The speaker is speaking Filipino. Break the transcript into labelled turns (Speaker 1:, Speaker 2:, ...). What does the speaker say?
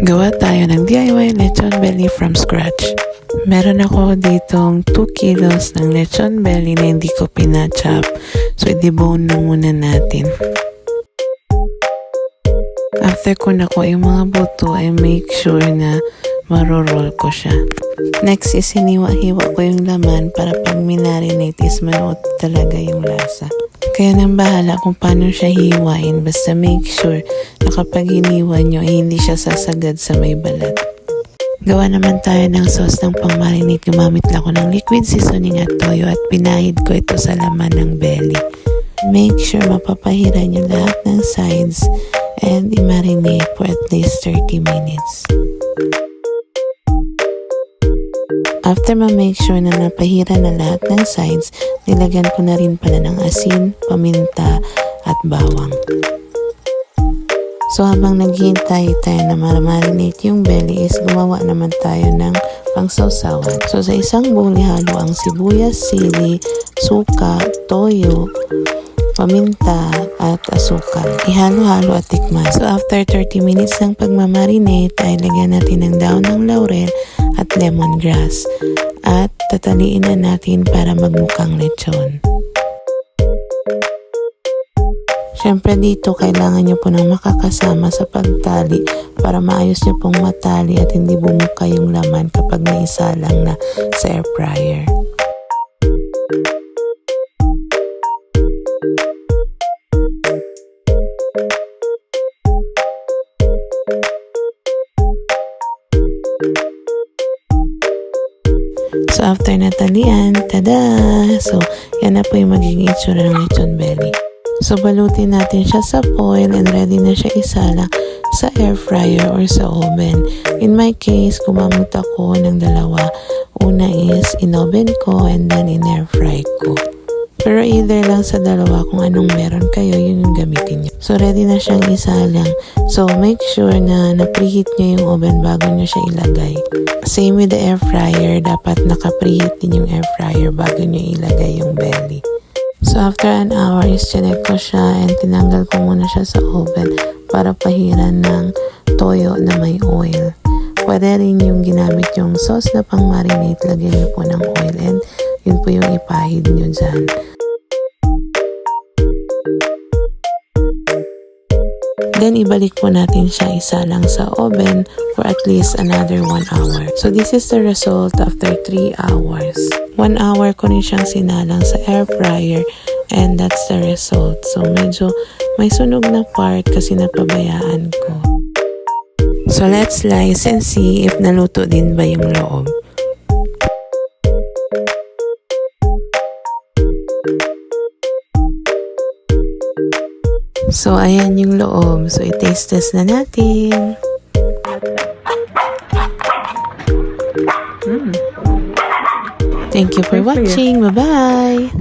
Speaker 1: Gawa tayo ng DIY lechon belly from scratch. Meron ako ditong 2 kilos ng lechon belly na hindi ko pinachop. So, i-debone na muna natin. After ko nakuha yung mga buto, I make sure na maro-roll ko siya. Next is hiniwa-hiwa ko yung laman para pag minarinate is manuot talaga yung lasa. Kaya nang bahala kung paano siya hiwain, basta make sure na kapag hiniwa nyo, hindi siya sasagad sa may balat. Gawa naman tayo ng sauce ng pang-marinate. Gumamit lang ako ng liquid seasoning at toyo at pinahid ko ito sa laman ng belly. Make sure mapapahiran nyo lahat ng sides and i-marinate for at least 30 minutes. After ma-make sure na napahira na lahat ng sides, nilagyan ko na rin pala ng asin, paminta, at bawang. So habang naghihintay tayo na marinate yung belly is gumawa naman tayo ng pangsawsawan. So sa isang bowl ihalo ang sibuyas, sili, suka, toyo, paminta, at asukal. Ihalo-halo at tikman. So after 30 minutes ng pagmamarinate ay lagyan natin ng daon ng laurel at lemongrass. At tataliin na natin para magmukhang lechon. Siyempre dito kailangan nyo po ng makakasama sa pagtali para maayos nyo pong matali at hindi bumuka yung laman kapag naisalang na sa air fryer. So after natalian, tada! So yan na po yung magiging itsura ng lechon belly. So balutin natin siya sa foil and ready na siya isalang sa air fryer or sa oven. In my case, gumamit ako ng dalawa. Una is in-oven ko and then in-air fry ko. Pero either lang sa dalawa kung anong meron kayo, yun yung gamitin nyo. So ready na siyang isalang. So make sure na na-preheat nyo yung oven bago nyo siya ilagay. Same with the air fryer, dapat naka-preheat din yung air fryer bago nyo ilagay yung belly. So after an hour is chinek ko siya and tinanggal ko muna siya sa oven para pahiran ng toyo na may oil. Pwede rin yung ginamit yung sauce na pang marinate, lagyan nyo po ng oil and yun po yung ipahid nyo dyan. Then ibalik po natin siya isalang sa oven for at least another 1 hour. So this is the result after 3 hours. 1 hour ko rin siyang sinalang sa air fryer and that's the result. So medyo may sunog na part kasi napabayaan ko. So let's slice and see if naluto din ba yung loob. So ayan yung loob. So i-taste test na natin. Thank you for watching. Bye-bye!